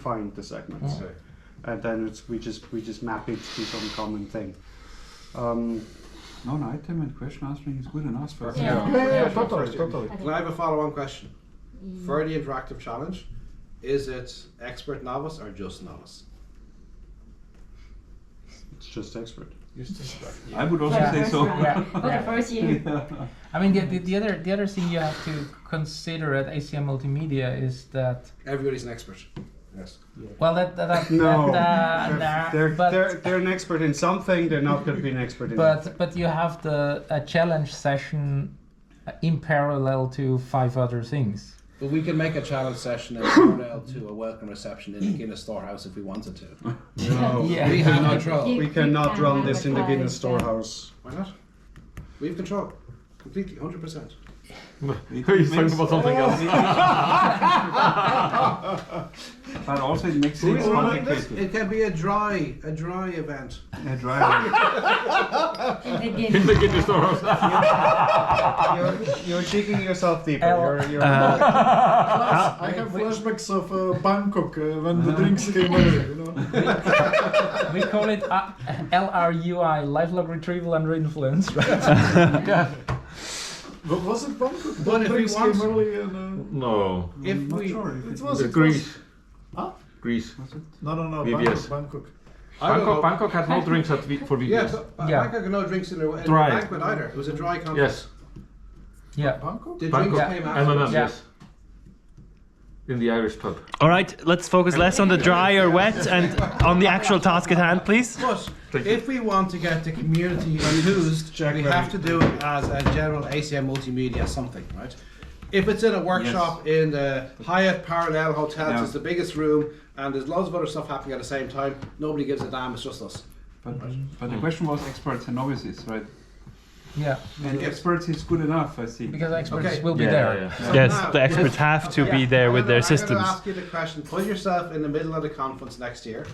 find the segments, and then we just map it to some common thing. Non-item and question answering is good enough for us. Totally. Can I have a follow-on question? For the interactive challenge, is it expert novice or just novice? It's just expert. I would also say so. For the first year. I mean, the other thing you have to consider at ACM Multimedia is that Everybody's an expert. Yes. well They're an expert in something. They're not going to be an expert in. but you have a challenge session in parallel to 5 other things. But we can make a challenge session in parallel to a welcome reception in the Guinness Storehouse if we wanted to. No, Yeah. We have control. we cannot run this in the Guinness Storehouse. Why not? We have control. Completely, 100%. He's talking about something else. But also it makes things complicated. It can be a dry event. A driver. In the Guinness Storehouse. You're digging yourself deeper. You're I have flashbacks of Bangkok when the drinks came early, you know. We call it LRUI, lifelong retrieval under influence, right? But was it Bangkok? But The if we drinks want- came early and No. If I'm not we, sure if it was Greece. Huh? Greece. No, VBS. Bangkok. I don't know. Bangkok had no drinks for VBS. Yeah, but Yeah. Bangkok had no drinks in the Dry. banquet either. It was a dry conference. Yes. Yeah. Bangkok? The Bangkok. drinks came after. M&M, Yeah. yes. In the Irish pub. All right, let's focus less on the dry or wet and on the actual task at hand, please. But if we want to get the community enthused, we have to do it as a general ACM multimedia something, right? If it's in a workshop in the Hyatt Parallel Hotel, Yeah. it's the biggest room, and there's loads of other stuff happening at the same time, nobody gives a damn, it's just us. But the question was experts and novices, right? Yeah. And experts is good enough, I think. Because experts Okay. will be there. So Yes, now, the experts have to be there with their I'm systems. going to ask you the question, put yourself in the middle of the conference next year,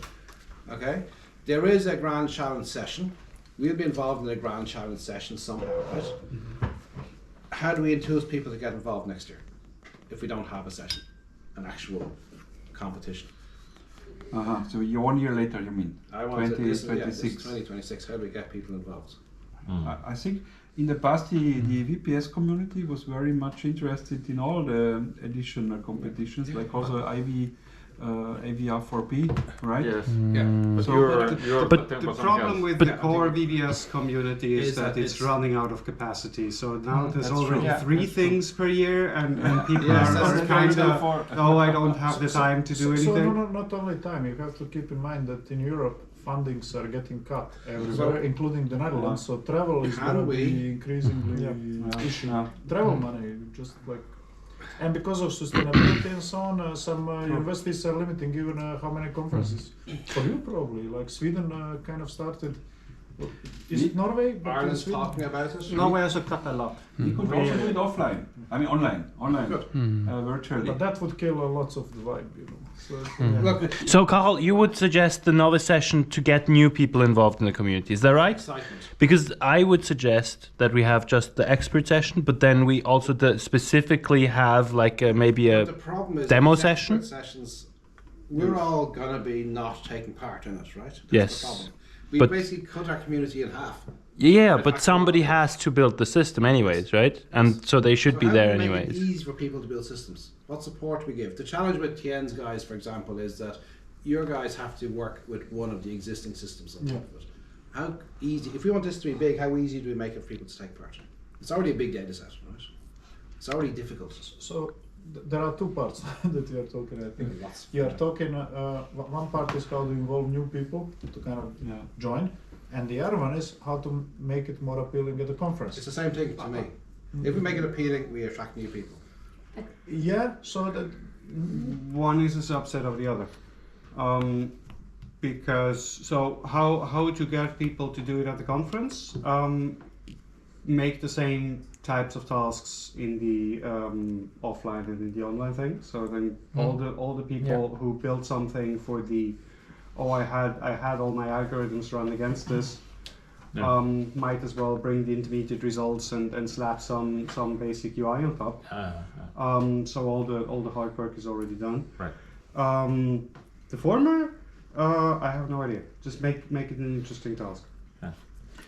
okay? There is a grand challenge session. We'll be involved in a grand challenge session somehow, right? How do we enthuse people to get involved next year if we don't have a session, an actual competition? So you 1 year later, you mean? I want to, this is 2026. 2026, how do we get people involved? I think in the past the VPS community was very much interested in all the additional competitions, like also AVR4P, right? Yes. Yeah. But So, you're But talking the about problem something with But- the core VBS community is that it's running out of capacity. So now there's That's already true. 3 things per year, and people Yes, are that's kind very of, for- oh, I don't have the time to do So anything. not only time, you have to keep in mind that in Europe fundings are getting cut everywhere, So- including the Netherlands. So travel is Can going to we- be increasingly issue. Travel money, just like, and because of sustainability and so on, some universities are limiting even how many conferences. For you probably, like Sweden kind of started. Is it Norway? But Ireland's Sweden? talking about it. Norway also cut a lot. We could also do it offline. I mean online, Good. virtually. But that would kill lots of the vibe, you know. So, Look, So, Carl, you would suggest the novice session to get new people involved in the community, is that right? excitement. Because I would suggest that we have just the expert session, but then we also specifically have like maybe The a problem is demo with session? expert sessions, we're all going to be not taking part in it, right? That's Yes. the problem. We But- basically cut our community in half. Yeah, but somebody has to build the system anyways, right? And so they should So be how there do we make anyways. it easy for people to build systems? What support we give? The challenge with Tien's guys, for example, is that your guys have to work with one of the existing systems on top of it. How easy, if we want this to be big, how easy do we make it for people to take part? It's already a big data set, right? It's already difficult. So there are 2 parts that you are talking. I think Lots. you are talking. One part is how to involve new people to kind of join, and the other one is how to make it more appealing at the conference. It's the same thing to me. If we make it appealing, we attract new people. Yeah. So that One is a subset of the other. Because so how to get people to do it at the conference? Make the same types of tasks in the offline and in the online thing. So then all the people who built something for the I had all my algorithms run against this. Might as well bring the intermediate results and slap some basic UI on top. So all the hard work is already done. Right. The former, I have no idea. Just make it an interesting task.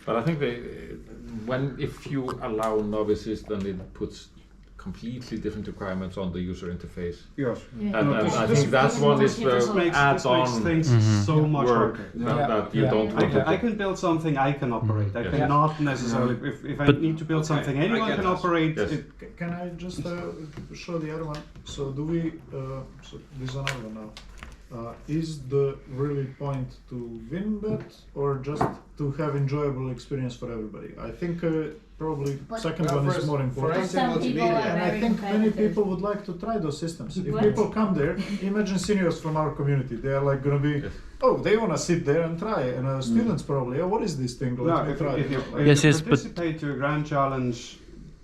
But I think if you allow novices, then it puts completely different requirements on the user interface. Yes. And I think that one is This makes add-on things so much work harder. that you don't want I to. can build something I can operate. I Yes. cannot necessarily. If I But- need to build something I anyone get can that. operate. Yes. Can I just show the other one? So do we? So this is another one now. Is the really point to win that, or just to have enjoyable experience for everybody? I think probably But- second Well, one is for- more for important. us- Some people are And I very think many competitive. people would like to try those systems. If What? people come there, imagine seniors from our community. They are like gonna be, Yes. oh, they wanna sit there and try. And students probably, oh, what is this thing? Let No, me if, try. if you, Like, if Yes, you yes, but- participate to a grand challenge,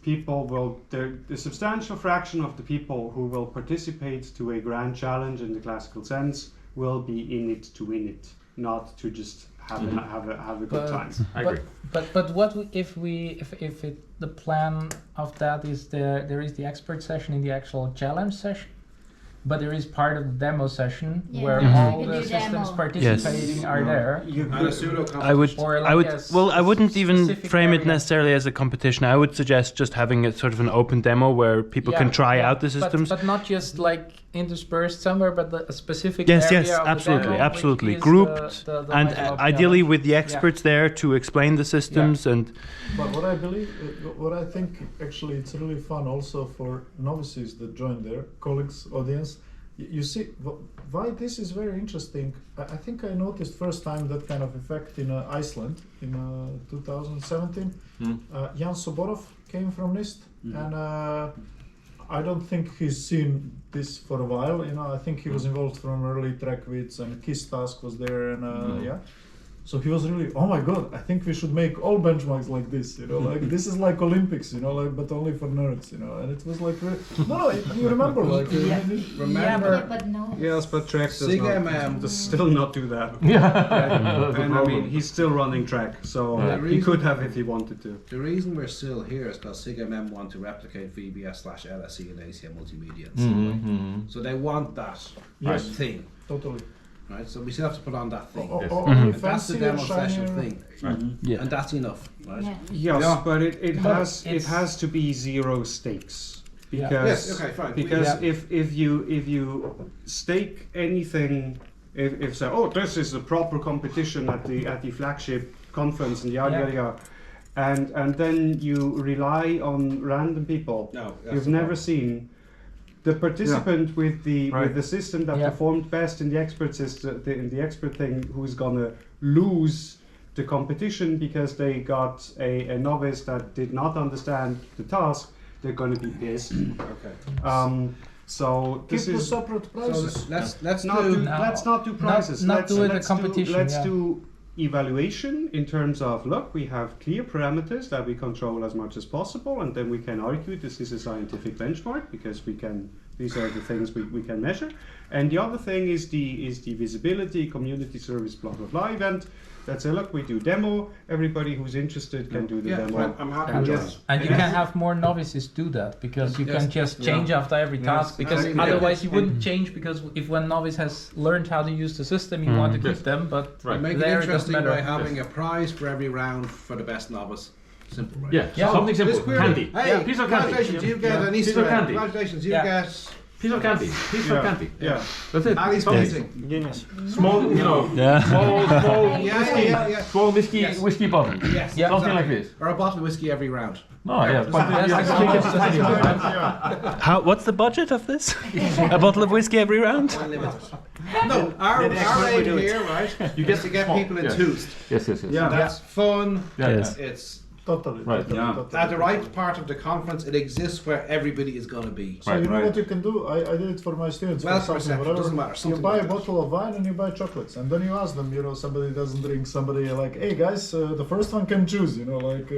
people will. The substantial fraction of the people who will participate to a grand challenge in the classical sense will be in it to win it, not to just have a good time. I agree. But what if the plan of that is there is the expert session in the actual challenge session, but there is part of the demo session Yeah. where Mhm. all You the can do systems demo. participating are there. You And a could, pseudo I would, Or like I would, a well, I wouldn't even specific frame it area. necessarily as a competition. I would suggest just having a sort of an open demo where people can try out the systems. But not just like interspersed somewhere, but a specific Yes, area yes, of the absolutely, demo, which absolutely. is Grouped the and level of ideally challenge. with the experts there to explain the systems and But what I believe, what I think actually it's really fun also for novices that join there, colleagues, audience. You see, why this is very interesting. I think I noticed first time that kind of effect in Iceland in 2017. Jan Soborov came from NIST, and I don't think he's seen this for a while. I think he was involved from early TrackWits, and KISS task was there, and yeah. So he was really, oh my god, I think we should make all benchmarks like this, like this is like Olympics, like but only for nerds, and it was like, no, you remember, like, remember. Yeah, but no. Yes, but track does SIGMM. does still not do that. Yeah. And I mean, he's still running track, so Yeah. he could have if he wanted to. The reason we're still here is because SIGMM want to replicate VBS/LSE and ACM Multimedia. And so they want that Yes. thing, totally. right? So we still have to put on that thing. Only And that's the fancier, demo session shinier. thing, yeah. and that's enough, right? Yeah. Yes, Yeah. but it But has it's- to be zero stakes Yeah. because Yes, okay, fine. because Yeah. if you stake anything, if say, oh, this is a proper competition at the flagship conference and yada Yeah. yada yada, and then you rely on random people No, that's you've the never problem. seen. The participant with Right. the system that Yeah. performed best in the expert system, in the expert thing, who's gonna lose the competition because they got a novice that did not understand the task, they're gonna be pissed. Okay. So this Keep the is separate So prices. let's not do. do, No. let's not do prizes. Not let's do it a let's competition, Do, let's yeah. do evaluation in terms of look, we have clear parameters that we control as much as possible, and then we can argue this is a scientific benchmark because we can. These are the things we can measure. And the other thing is the visibility, community service, blah blah blah event. That say, look, we do demo. Everybody who's interested can do the Yeah, demo. I'm happy And, with yes. that. and you can have more novices do that because you can Yes. just change after every Yes. task because I agree. otherwise you wouldn't change because if one novice has learned how to use the system you want to keep Yes. them but Right. Make it there it doesn't interesting matter. by having a prize for every round for the best novice. Simple, right? Yeah, Yeah. something simple. This query. Candy. Hey, Piece of candy. congratulations, you get an Piece Easter of egg. candy. Congratulations, you Yeah. get Piece of candy. Piece of candy. Yeah. That's it. Ali's Something. painting. Small, Yeah. small Yeah, whiskey, yeah. small whiskey, Yes. whiskey bottle. Yes, Yeah. Something like exactly. this. Or a bottle of whiskey every round. No, yeah, but That's you like think it's almost tiny as one. How? What's the budget of this? A bottle of whiskey every round? Unlimited. No, our aim here, right, You is get to get small, people yes. enthused. Yes, yes, yes. Yeah. That's fun. Yeah, Yes. yeah. It's Totally. Right. Totally, Yeah. totally. at the right part of the conference. It exists where everybody is going to be. So Right, you know right. what you can do? I did it for my students. Well, for something, perception, whatever. doesn't matter, You something buy like a that. bottle of wine and you buy chocolates, and then you ask them. Somebody doesn't drink. Somebody like, hey guys, the first one can choose. Like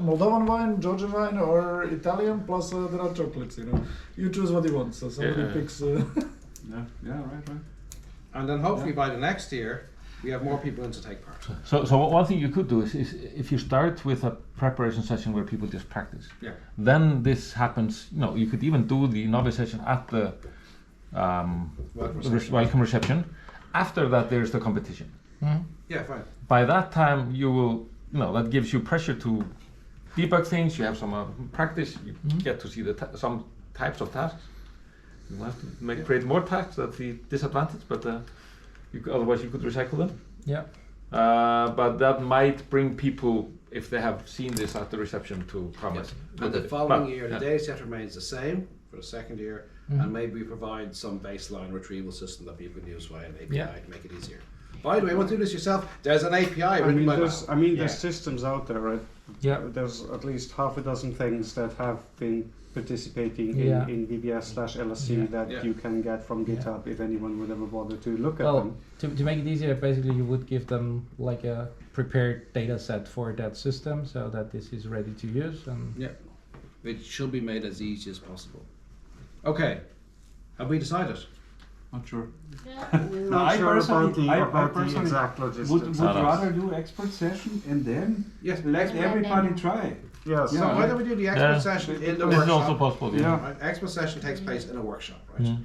Moldovan wine, Georgian wine, or Italian. Plus there are chocolates. You choose what you want. So somebody Yeah. picks. Yeah, right. And then hopefully by the next year, we have more people in to take part. So one thing you could do is if you start with a preparation session where people just practice, Yeah. then this happens. You could even do the novice session at the welcome reception. After that, there's the competition. Yeah, fine. By that time, you will, that gives you pressure to debug things. You have some practice. You get to see some types of tasks. You have to create more tasks. That's the disadvantage, but otherwise you could recycle them. Yeah. But that might bring people, if they have seen this at the reception, to comment. And the following year, the data set remains the same for the second year, and maybe we provide some baseline retrieval system that people can use via an API to make it easier. By the way, want to do this yourself? There's an API. There's systems out there, right? Yeah. There's at least half a dozen things that have been participating in VBS/LSC that you can get from GitHub if anyone would ever bother to look at them. To make it easier, basically you would give them like a prepared data set for that system so that this is ready to use. And it should be made as easy as possible. Okay, have we decided? Not sure. Not sure about the exact logistics. Would rather do expert session and then let everybody try. Yes. So why don't we do the expert session in the This workshop? is also possible. Right? Expert session takes place in a workshop, right?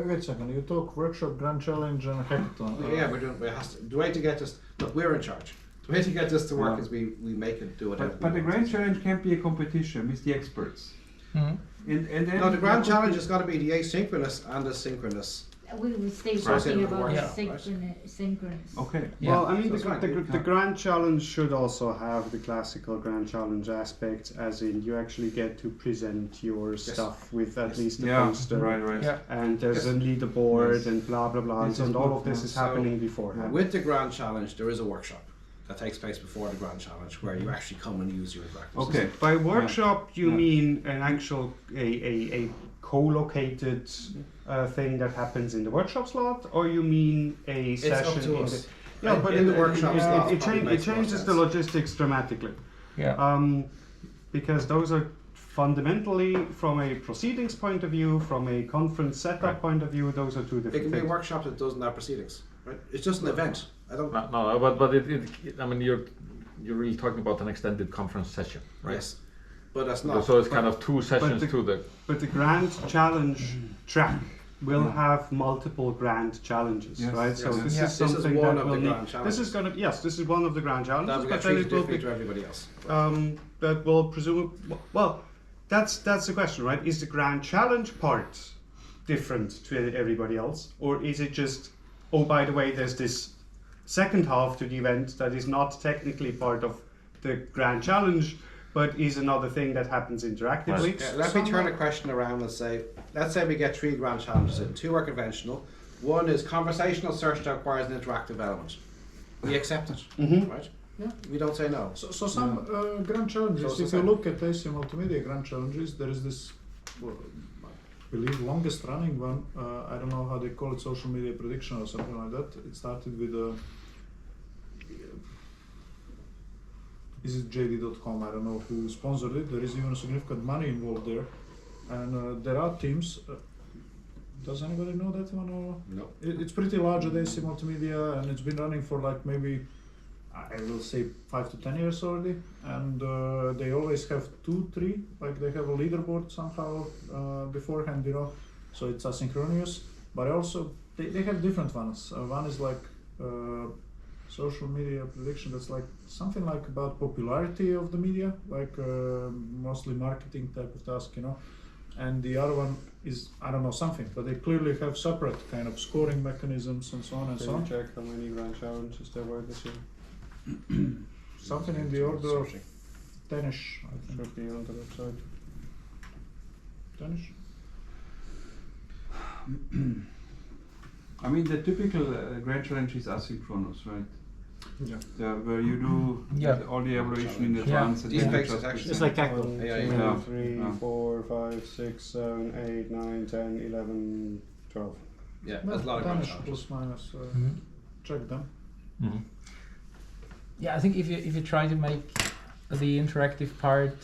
Wait a second, you talk workshop, grand challenge and hackathon. We're doing. The way to get this. Look, we're in charge. The way to get this to work is we make it do whatever. But the grand challenge can't be a competition with the experts. And then no, the grand challenge has got to be the asynchronous and the synchronous. We will stay So talking about workshop, synchronous. Okay. Well, I mean, So it's fine. the grand challenge should also have the classical grand challenge aspect, as in you actually get to present your stuff with at least a poster. Right. Yeah. And there's a leaderboard and blah blah blah, This and is all good, of this is So, happening beforehand. With the grand challenge, there is a workshop that takes place before the grand challenge, where you actually come and use your interactive Okay. system. By workshop, you mean an actual a co-located thing that happens in the workshop slot, or you mean a It's session up to in us. the But in the workshop slot, it probably makes more changes the sense. logistics dramatically. Yeah. Because those are fundamentally, from a proceedings point of view, from a conference setup point of view, those are two It different can be a things. workshop that doesn't have proceedings, right? It's just an event. I don't. No, but I mean, you're really talking about an extended conference session, right? Yes, but that's not. So it's kind of two sessions to the. But the grand challenge track will have multiple grand challenges, Yes. right? So Yes. this This is is something one that of will the need. grand This is challenges. this is one of the grand That challenges, will but get then treated it will differently be to everybody else. that will presume. Well, that's the question, right? Is the grand challenge part different to everybody else, or is it just, oh, by the way, there's this second half to the event that is not technically part of the grand challenge, but is another thing that happens interactively. Yeah, let me turn the question around and say, let's say we get 3 grand challenges in. 2 are conventional. 1 is conversational search that requires an interactive element. We accept it, right? Yeah. We don't say no. So some grand challenges, So if you look at AC Multimedia grand challenges, there is this, I believe, longest running one. I don't know how they call it, social media prediction or something like that. It started with is it JD.com? I don't know who sponsored it. There is even significant money involved there, and there are teams. Does anybody know that one? Or No. it's pretty large at AC Multimedia, and it's been running for like maybe, I will say 5 to 10 years already, and they always have 2, 3, like they have a leaderboard somehow beforehand, so it's asynchronous, but also they have different ones. One is like social media prediction, that's like something like about popularity of the media, like mostly marketing type of task, and the other one is, I don't know, something, but they clearly have separate kind of scoring mechanisms and so on and so on. Check how many grand challenges there were this year. Something in the order of 10ish, I think. Should be on the website. 10ish? I mean, the typical grand challenge is asynchronous, right? Yeah. Where you do all the evaluation in advance. And These then you pages just actually- It's like present. Kaggle. 1, Yeah, 2, yeah. 3, Yeah. 4, 5, 6, 7, 8, 9, 10, 11, 12. Yeah, there's a lot of grand 10ish challenges. plus minus. Check them. Yeah, I think if you try to make the interactive part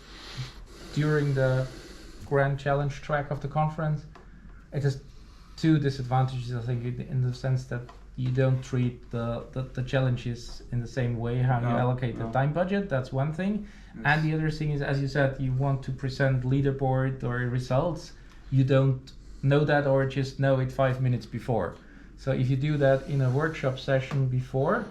during the grand challenge track of the conference, it has 2 disadvantages. I think in the sense that you don't treat the challenges in the same way how you allocate the time budget. That's one thing. Yes. And the other thing is, as you said, you want to present leaderboard or results. You don't know that or just know it 5 minutes before. So if you do that in a workshop session before,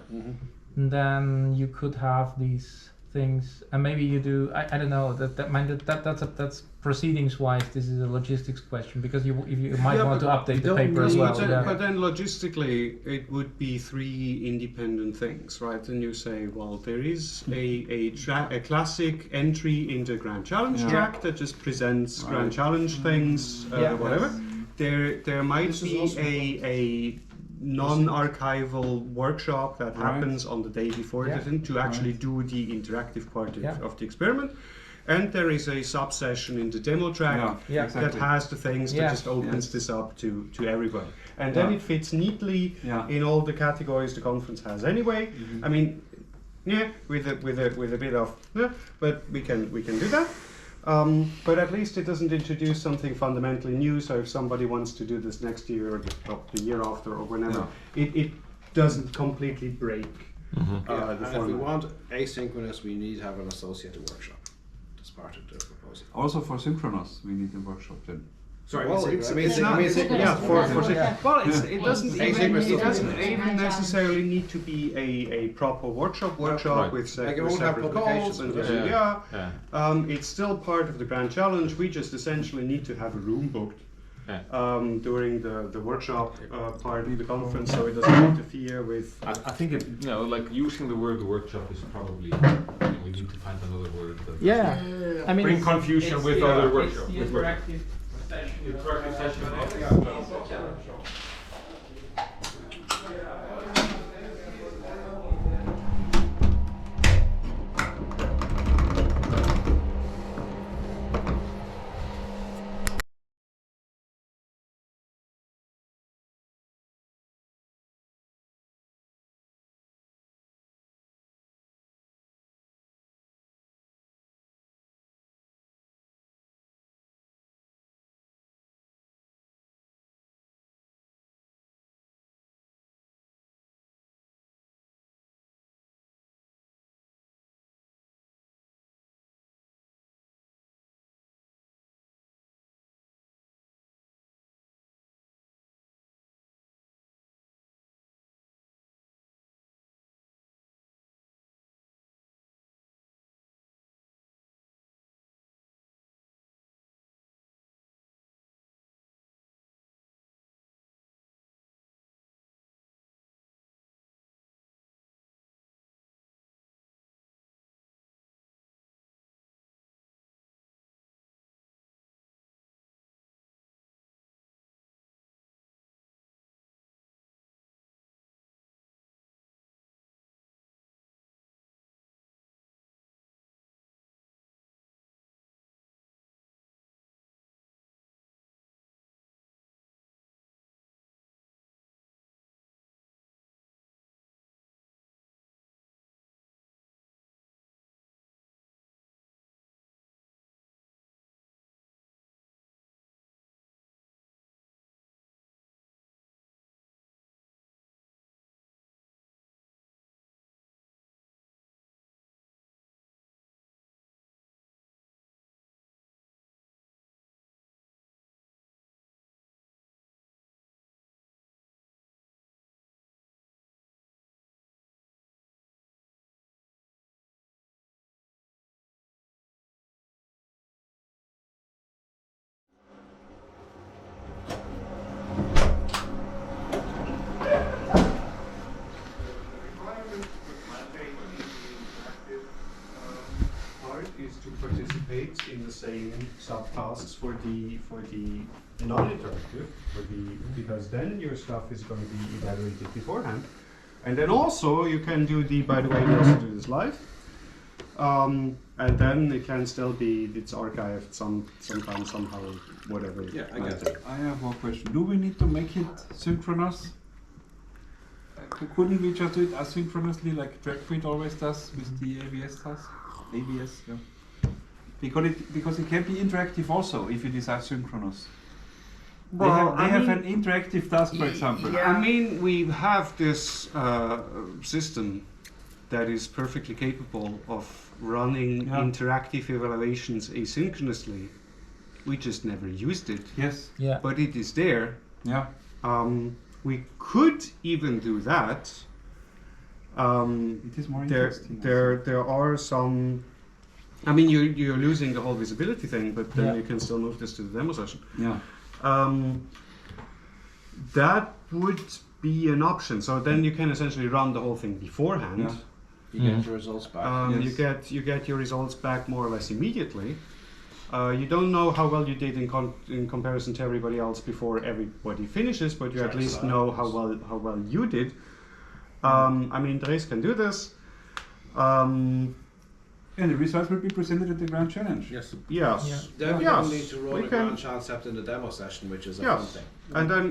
then you could have these things, and maybe you do. I don't know. That's proceedings wise. This is a logistics question because you might want to update the paper as well. But then logistically, it would be 3 independent things, right? And you say, well, there is a classic entry into Grand Challenge track that just presents Grand Challenge things, whatever. There might be a non-archival workshop that happens on the day before the thing to actually do the interactive part of the experiment. And there is a sub-session in the demo track that has the things that just opens this up to everybody. And then it fits neatly in all the categories the conference has anyway. I mean, with a bit of, but we can do that. But at least it doesn't introduce something fundamentally new. So if somebody wants to do this next year or the year after or whenever, it doesn't completely break the and format. if we want asynchronous, we need to have an associated workshop. That's part of the proposal. Also for synchronous, we need a workshop then. Sorry, Well, I it's mean, not. asynchronous. It doesn't even necessarily need to be a proper workshop Right. with Like it won't have separate calls, locations and it's still part of the Grand Challenge. We just essentially need to have a room booked during the workshop part of the conference, so it doesn't interfere with. I think it, like using the word workshop is probably, we need to find another word that I mean, bring confusion with other workshops. It's the interactive session. Interactive session. participate in the same subtasks for the non-interactive, because then your stuff is going to be evaluated beforehand, and then also you can do by the way, we also do this live, and then it can still be it's archived sometime somehow, whatever. Yeah, I get it. I have one question. Do we need to make it synchronous? Couldn't we just do it asynchronously like TrackFeed always does with the ABS task? ABS, yeah. Because it can be interactive also if it is asynchronous. Well, they have an interactive task, for example. Yeah. I mean, we have this system that is perfectly capable of running interactive evaluations asynchronously. we just never used it. Yes. Yeah. But it is there. Yeah. We could even do that. It is more interesting. There are some. I mean, you're losing the whole visibility thing, but then Yeah. you can still move this to the demo session. Yeah. That would be an option. So then you can essentially run the whole thing beforehand. Yeah. You get your results back. Yes. You get your results back more or less immediately. You don't know how well you did in comparison to everybody else before everybody finishes, but you at Sure, least so know how well you did. I mean, Dres can do this. And the results will be presented at the Grand Challenge. Yes. Yes. Then we Yes, don't need to roll we a can- grand challenge except in the demo session, which is a Yes. fun thing.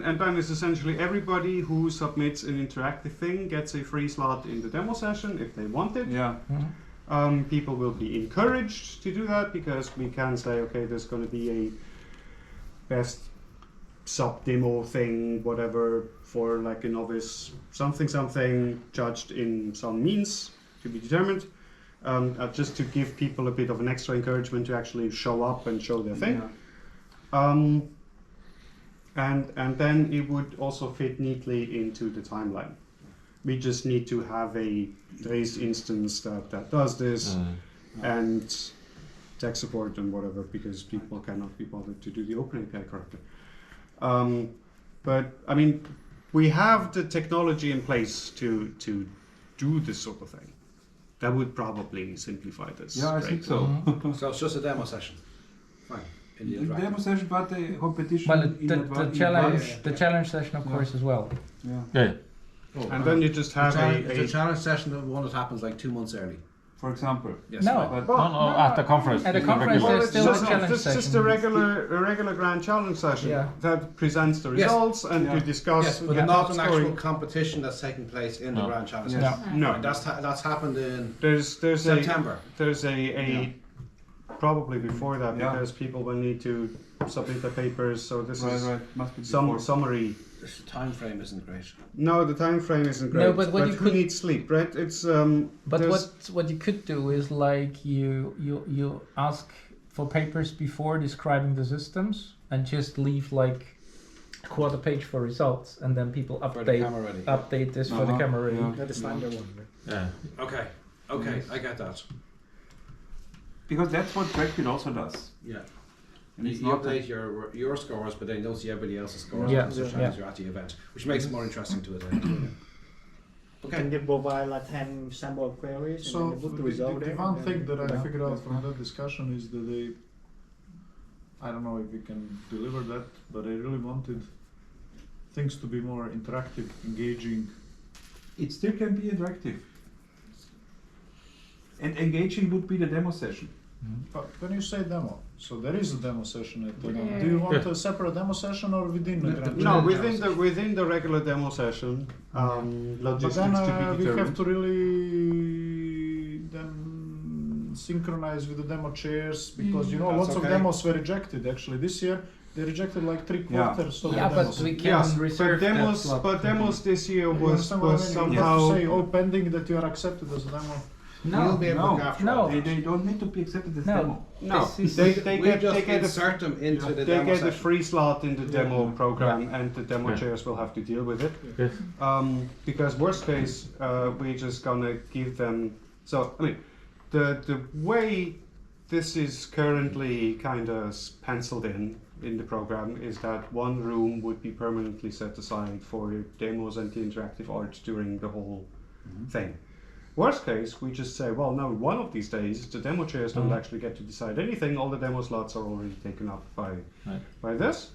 And then it's essentially everybody who submits an interactive thing gets a free slot in the demo session if they want it. Yeah. People will be encouraged to do that because we can say, okay, there's going to be a best sub demo thing, whatever, for like a novice, something judged in some means to be determined. Just to give people a bit of an extra encouragement to actually show up and show their thing. Yeah. And then it would also fit neatly into the timeline. We just need to have a Dres instance that does this and tech support and whatever, because people cannot be bothered to do the OpenAPI correctly. But I mean, we have the technology in place to do this sort of thing. That would probably simplify this. Yeah, I think so. So it's just a demo session. Fine. In the The interactive. demo session, but the competition. Well, in the advance- in challenge, advance. the challenge session, of Yeah. course, as well. Yeah. Yeah. And then you just have the challenge session, the one that happens like 2 months early. For example. Yes. No. right. But No, at the conference. At the the conference, regular- there's it's still a just, challenge it's just session. a regular grand challenge session Yeah. that presents the Yes. results and Yeah. you discuss. Yes, but get not an scoring. actual competition that's taking place in the No. grand challenge Yes. session. No, And that's happened in there's September. there's a probably before that Yeah. because people will need to submit their papers. So this right, is right. Must be some before. summary. The time frame isn't great. No, the time frame isn't great. No, but what you who could- needs sleep, right? It's But there's- what you could do is like you ask for papers before describing the systems and just leave like a quarter page for results, and then people For the update camera ready. update this for the Uh-huh, camera. ready. yeah. That is standard one, right? Yeah. Okay, Yes. I get that. Because that's what Trackbit also does. Yeah. And it's You not update your scores, but then you don't see everybody else's scores Yeah. as you're at the event, which makes it more interesting to attend. Can Okay. they provide like 10 sample queries So and then they put the result the there? one and thing then- that I Yeah. figured out from that discussion is that I don't know if we can deliver that, but I really wanted things to be more interactive, engaging. It still can be interactive. And engaging would be the demo session. But when you say demo, so there is a demo session at the Yeah. Do you want a separate demo session or within the grand no challenge? within the regular demo session. But Logistics then to be we determined. have to really then synchronize with the demo chairs because you know That's lots of okay. demos were rejected actually this year. They rejected like 3/4 of Yeah, the but demos. we can Yes, reserve but demos, that slot. but demos this year You was understand what I mean? You have to somehow. say, oh, pending that you are accepted as a demo. You'll be able to no, look after no. all They, that. they don't need to be accepted as No. demo. No, This is- they We get just they get a insert them into the they demo get a session. free slot in the demo Yeah. program, and the demo Yeah. chairs will have to deal with it. Yes. Because worst case, we're just gonna give them. So I mean, the way this is currently kind of penciled in the program is that one room would be permanently set aside for demos and the interactive art during the whole thing. Worst case, we just say, well, no, one of these days the demo chairs don't actually get to decide anything. All the demo slots are already taken up by this,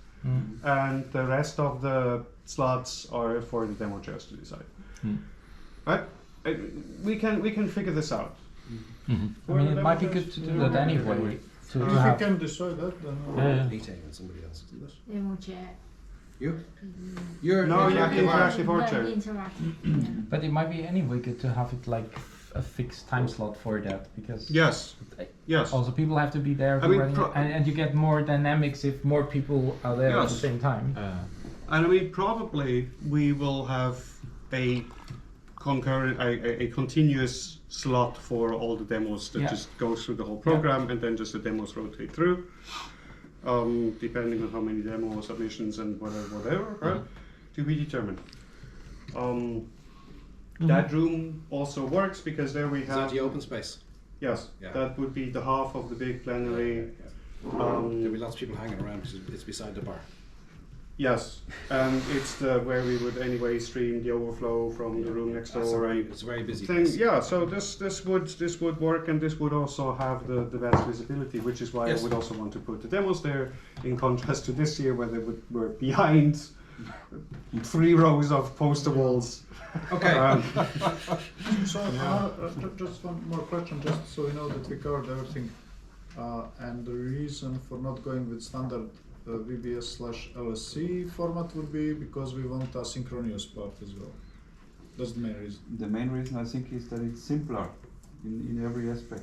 and the rest of the slots are for the demo chairs to decide. Right? We can figure this out. I mean, it might be good to do that anyway. To If you have can decide that, then Yeah. Meeting and somebody else to do this. Demo chair. You? You're No, you're interactive art. interactive art chair. Interactive. Yeah. But it might be anyway good to have it like a fixed time slot for that because Yes. Yes. also people have to be there I mean, running pro- it, and you get more dynamics if more people are there at the Yes. same time. And I mean, probably we will have a concurrent, a continuous slot for all the demos that Yeah. just goes through the whole program, and then just the demos rotate through. depending on how many demo submissions and whatever, right? To be determined. That room also works because there we Is have. that the open space? Yes, Yeah. that would be the half of the big plenary. There'll be lots of people hanging around because it's beside the bar. Yes, and it's where we would anyway stream the overflow from the room next door. It's a very busy Thing, place. yeah, so this would work, and this would also have the best visibility, which is why Yes. I would also want to put the demos there, in contrast to this year where they were behind 3 rows of poster walls. Okay. So just one more question, just so we know that we covered everything. And the reason for not going with standard VBS/LSC format would be because we want a synchronous part as well. That's the main reason. The main reason I think is that it's simpler in every aspect.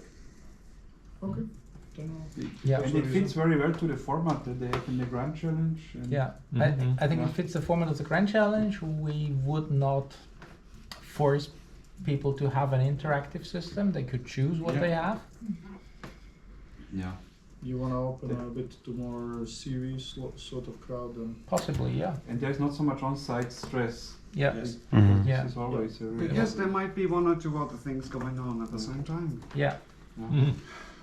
Okay. Yeah. And it fits very well to the format that they have in the Grand Challenge. And Yeah, Mhm. I think Yeah. it fits the format of the Grand Challenge. We would not force people to have an interactive system. They could choose what Yeah. they have. Yeah. You want to open a bit to more CV sort of crowd and Possibly, yeah. And there's not so much on-site stress. Yeah. Yes. Mhm. Yeah. This is always a real Yes, there might be 1 or 2 other things going on at the same time. Yeah. Mhm.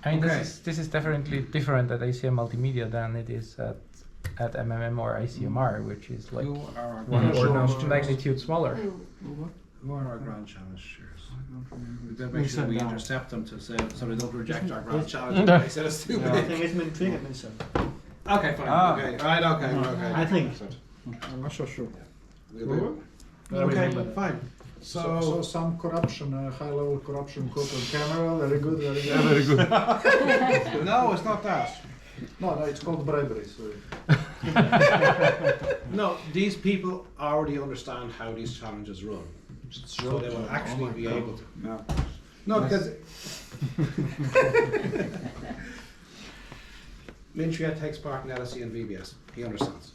I mean, Okay. this is definitely different at ACM Multimedia than it is at MMM or ICMR, which is like Who are our one Yeah, order sure. of magnitude smaller. Who are our Grand Challenge shares? I don't remember. We better We make sure send we down. intercept them to say so they don't reject our Grand Yes. Challenge. They said it's too Yeah. I big. think it's been triggered, Vincent. Okay, fine. Ah. Okay, right. Okay, okay. I think. I'm not so sure. Okay, Okay, fine. So some corruption, high level corruption caught on camera, very good, very good. Yeah, very good. No, it's not that. No, it's called bribery, sorry. No, these people already understand how these challenges run, so they will actually be able to. Yeah. No, because Min Triet takes part in LSE and VBS. He understands.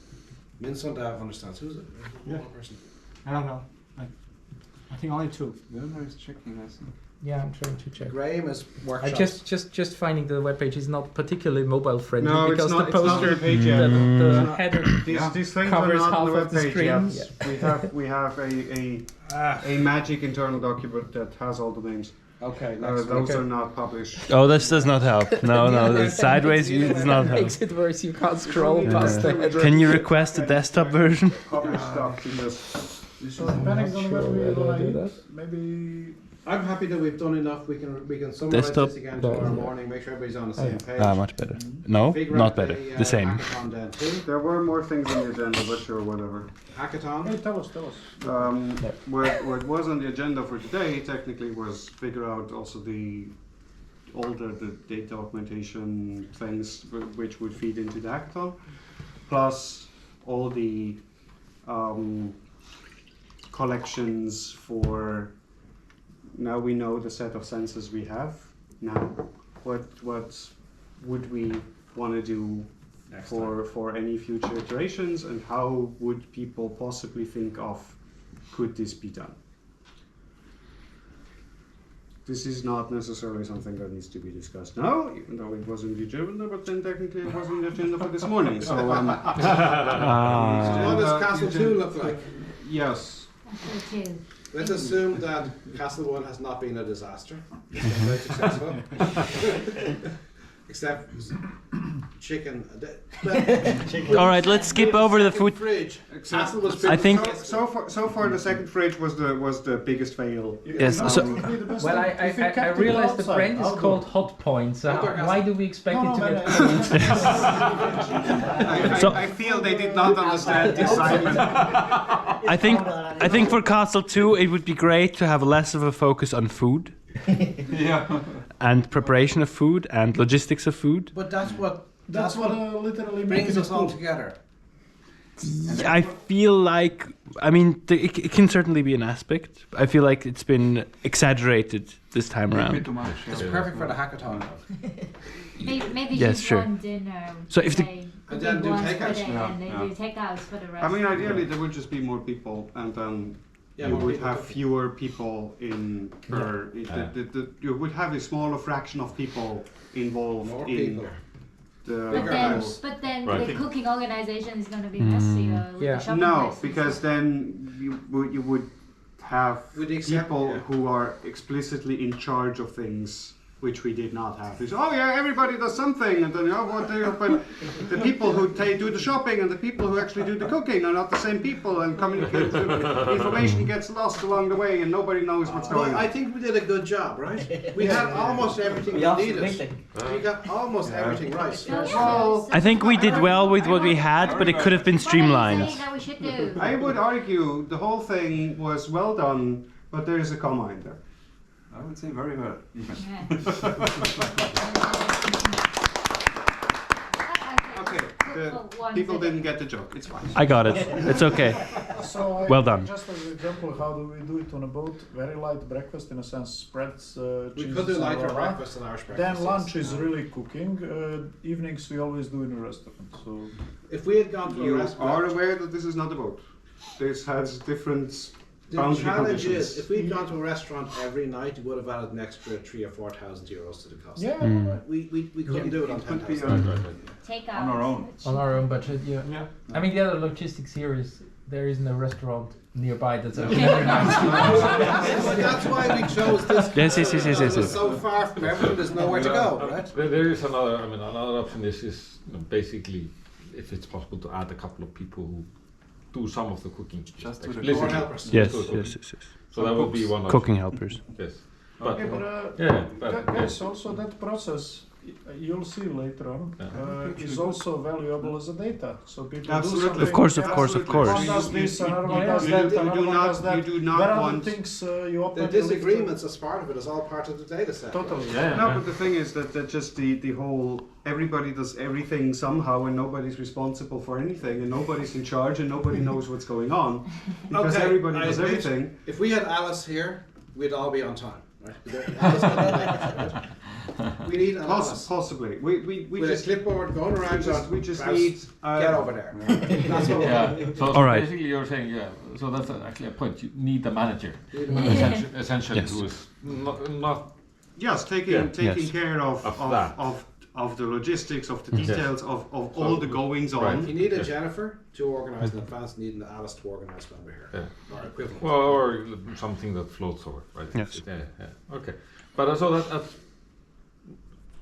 Min Sundav understands. Who's it? Yeah. One person. I don't know. I think only 2. Werner is checking, I think. Yeah, I'm trying to check. Graham is I workshops. just finding the webpage is not particularly mobile friendly No, because it's not. the It's not on poster, the page yet. the header. These things Covers are not on the half of the webpage screen. yet. We have a magic internal document that has all the names. Okay, next Those Okay. are not published. Oh, this does not help. No, the sideways view does not help. Makes it worse. You can't scroll past the header. Can you request a desktop version? Published stuff because So depending on where we whether I wanna do eat, that. maybe I'm happy that we've done enough. We can summarize Desktop. this again tomorrow morning. Make sure everybody's on the same page. Much better. No, Figure not out better. the, The same. Hackathon then too. there were more things on the agenda, but sure, whatever. Hackathon. hey, tell us. What was on the agenda for today technically was figure out also the data augmentation things which would feed into the hackathon, plus all the collections for. Now we know the set of sensors we have. Now, what would we want to do Next for any future iterations, and how would people possibly think of could this be done? This is not necessarily something that needs to be discussed now, even though it was in the agenda, but then technically it was in the agenda for this morning. So, What Ah. does Castle 2 look like? yes. So too. Let's assume that Castle 1 has not been a disaster. It's been very successful. Except chicken. All right, let's skip over the food. Fridge. Castle was I think- So far the second fridge was the biggest fail. Yes, so- Well, I realized the brand is called Hot Point. So why do we expect it to get cold? I feel they did not understand the assignment. I think for Castle 2 it would be great to have less of a focus on food Yeah. and preparation of food and logistics of food. But that's what literally brings making us it all cool. together. I feel like, I mean, it can certainly be an aspect. I feel like it's been exaggerated this time A bit around. too much. It's yeah. perfect for the hackathon. Maybe Yes, just sure. one dinner. So if the- today, And then big do ones for takeouts. the- Yeah, and then yeah. do takeouts for the rest. I mean, ideally there would just be more people, and then Yeah, you more would people have cooking. fewer people in per. You would have a smaller fraction of people involved More in people. Bigger house. But then Right. the cooking organization is going to be messy with Yeah. the shopping No, places. because then you would have With the except- people yeah. who are explicitly in charge of things, which we did not have. We say, oh yeah, everybody does something, and then what do you? But the people who do the shopping and the people who actually do the cooking are not the same people, and communicate. Information gets lost along the way, and nobody knows what's going But I on. think we did a good job, right? We had almost everything we needed. We got almost everything right. So I think we did well with what we had, but it could have been what are you streamlined. saying that we should do? I would argue the whole thing was well done, but there is a comma in there. I would say very well. Even. Okay, people didn't get the joke. It's fine. I got it. It's okay. So Well done. Just as an example, how do we do it on a boat? Very light breakfast in a sense, spreads, We cheeses could do and lighter blah, blah. breakfast and Irish breakfast. Then lunch yes. is really cooking. Evenings we always do in a restaurant. So If we had gone to a You restaurant, are aware that this is not a boat. This has different the boundary challenge conditions. is if we'd gone to a restaurant every night, it would have added an extra 3,000 or 4,000 euros to the cost. yeah, We couldn't do it on It could be 10,000. Take on our own. On our own budget, yeah. Yeah. I mean, the other logistics here is there isn't a restaurant nearby that's open every night. But that's why we chose this. Yes, yes, yes, yes, because yes, it was yes. so far from everyone, there's nowhere to go, right? There is another. I mean, another option is basically if it's possible to add a couple of people who do some of the cooking. Just to the explicitly. Or helpers. Yes, Good yes, cooking. yes, yes. So that would be one option. Cooking helpers. Yes. But Okay, but yeah, but guys, also that process you'll see later on is also valuable as a data. So people Absolutely. do something. Of course, of yeah, course, of One course. does this, another one you does do- that, you do another one not- does that. you do not There are want- other things you open. The you lift disagreements as part of it is all part of the data set. Totally. yeah, No, but the thing is that just the whole everybody does everything somehow and nobody's responsible for anything and nobody's in charge and nobody knows what's going on because Okay, everybody I does agree. everything. If we had Alice here, we'd all be on time, right? Alice would be late, right? We need an Alice Possibly. We with just a clipboard going around. we just Klaus, need get over there. That's what Yeah. So All right. basically, you're saying So that's actually a point. You need a manager, we need a manager. essentially, Yes. who is not Yes, taking Yes. care of Of that. of the logistics, of the Yes. details, of all the goings on. Right. You need a Yes. Jennifer to organise in advance, need an Alice to organise when we're here. Yeah. Or equivalent. Well, or something that floats over, right? Yes. Yeah. Okay. But so that's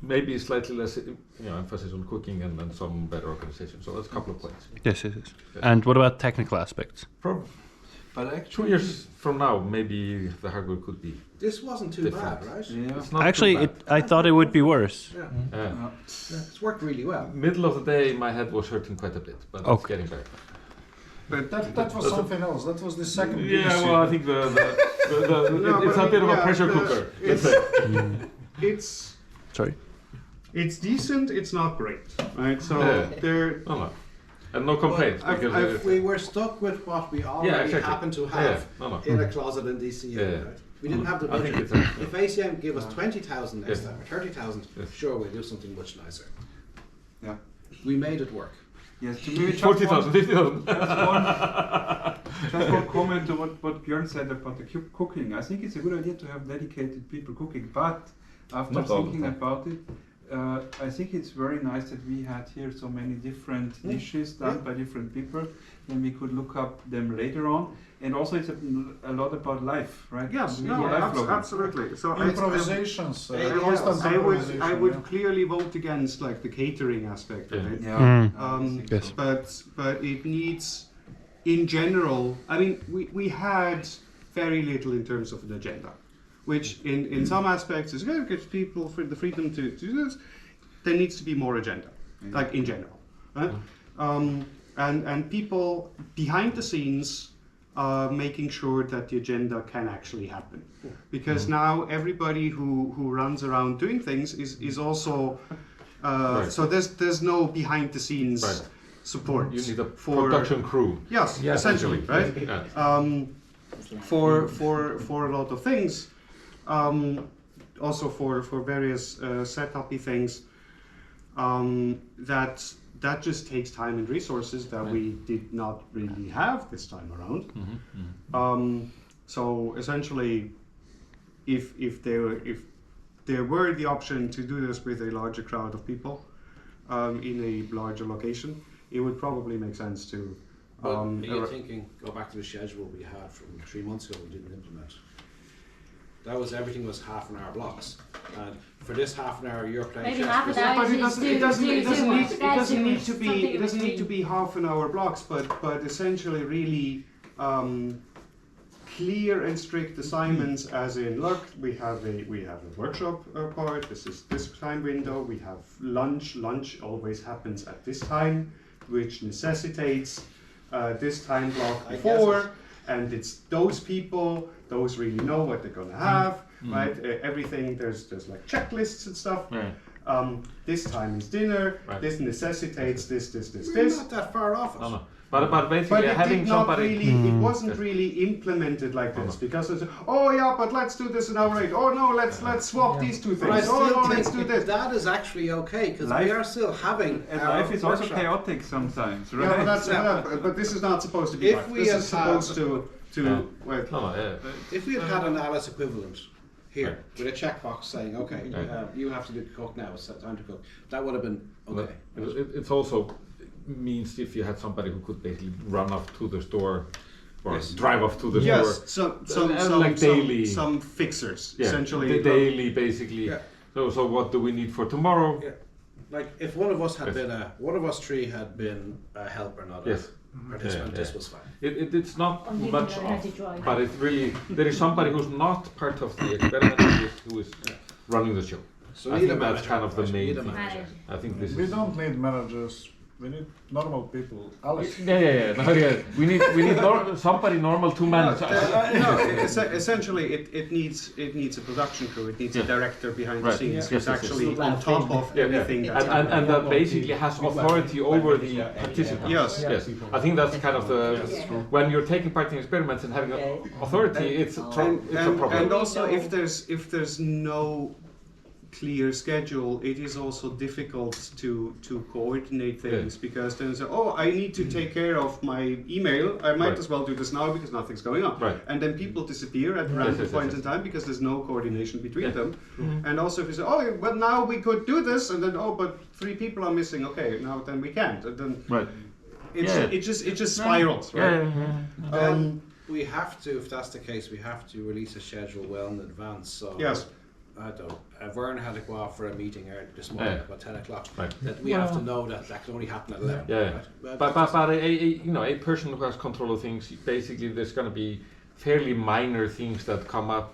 maybe slightly less, emphasis on cooking and then some better organization. So that's a couple of points. Yes, yes, yes. And what about technical aspects? But 2 actually, years from now, maybe the hardware could be. This wasn't too Different. bad, right? yeah. It's not Actually, too bad. I thought it would be worse. Yeah. Yeah. It's worked really well. Middle of the day, my head was hurting quite a bit, but it's Okay. getting better. But That was something else. That was the second. Yeah, biggest well, I issue. think No, it's but a bit of a yeah, pressure the- cooker. it's- Let's say. it's Sorry. it's decent. It's not great, right? So Yeah. there. No, and no complaints I've- because I've- it's- We were stuck with what we already exactly. happen to Yeah, have no. in a closet in DCU. Yeah. Right? We didn't have the I think budget. it's If ACM give us 20,000 next Yes. time or 30,000, Yes. sure we'll do something much nicer. Yeah. We made it work. Yes, to maybe just 40,000, 50,000. Just one comment to what Björn said about the cooking. I think it's a good idea to have dedicated people cooking, but after Not all the thinking time. about it, I think it's very nice that we had here so many different dishes done by different people. Then we could look up them later on. And also it's a lot about life, right? Yes, We no, do life vlogging. absolutely. So Improvisations. Yes. I would clearly vote against like the catering aspect of it. Yeah. Mm. I think Yes. so. But it needs, in general, I mean, we had very little in terms of an agenda, which in some aspects is good, gives people the freedom to do this. There needs to be more agenda, like in general, right? And people behind the scenes making sure that the agenda can actually happen, because now everybody who runs around doing things is also Right. so there's no behind the scenes Right. support. You need a for production crew. Yes, Yeah. essentially, right? Yeah. For a lot of things, also for various setupy things, that just takes time and resources that we did not really have this time around. So essentially, if there were the option to do this with a larger crowd of people, in a larger location, it would probably make sense to. But are you thinking, go back to the schedule we had from 3 months ago we didn't implement? That was, everything was half an hour blocks. And for this half an hour you're playing Maybe chess. half an because- hour. But it doesn't need to Something be. It in doesn't need to between. be half an hour blocks, but essentially really clear and strict assignments. As in, look, we have a workshop part. This is this time window. We have lunch. Lunch always happens at this time, which necessitates this time block I guess before. And it's those people. Those really know what they're gonna have, right? Everything. There's like checklists and stuff. Yeah. This time is dinner. Right. This necessitates this. We're not that far off it. No. But But basically it having did not somebody. really. It wasn't really implemented like this because it's oh yeah, but let's do this an hour later. Oh no, let's swap these two But I things. still Oh no, think let's do this. that is actually okay because Life- we are still having And our life is also workshop. chaotic sometimes, right? Yeah, but that's Yeah. but this is not supposed to be. If like. we This had is supposed had- to Yeah. well, No, yeah. If we had had an Alice equivalent here with a checkbox saying, okay, Right. you have to do cook now, it's time to cook, that would have been okay. It's also means if you had somebody who could basically run off to the store or Yes. drive off to the yes, store. some like daily- some fixers Yeah, essentially. the daily basically. Yeah. So what do we need for tomorrow? Yeah. Like if one of us had Yes. been one of us three had been a helper, not Yes. a participant, Yeah, this yeah. was fine. It's not Or you much can learn how of, to drive. but it's really there is somebody who's not part of the experiment who is running the show. So I we need think a that's manager, kind of the right? We main need a thing. manager. I think this We is. don't need managers. We need normal people. Alice. Yeah. No, yeah. We need somebody normal to manage. Essentially, it needs a production crew. It needs a Yeah. director behind Right. the scenes Yes, who's yes, yes. actually on top of everything that's and happening. that basically has authority over the participants. Yes. I think that's kind of the when you're taking part in experiments and having authority, it's a problem. And also, if there's no clear schedule, it is also difficult to coordinate things because then say, oh, I need to take care of my email. I might Right. as well do this now because nothing's going on. Right. And then people disappear at random points in time because there's no coordination between Yeah. them. And also, if you say, oh, well, now we could do this, and then oh, but 3 people are missing. Okay, now then we can't. And then Right. it just spirals, right? Then we have to, if that's the case, we have to release a schedule well in advance. So Yes. I don't. Vern had to go out for a meeting this morning Yeah. about 10 o'clock. Right. That we have to know that can only happen at 11. Yeah. Right? But a person who has control of things, basically there's going to be fairly minor things that come up.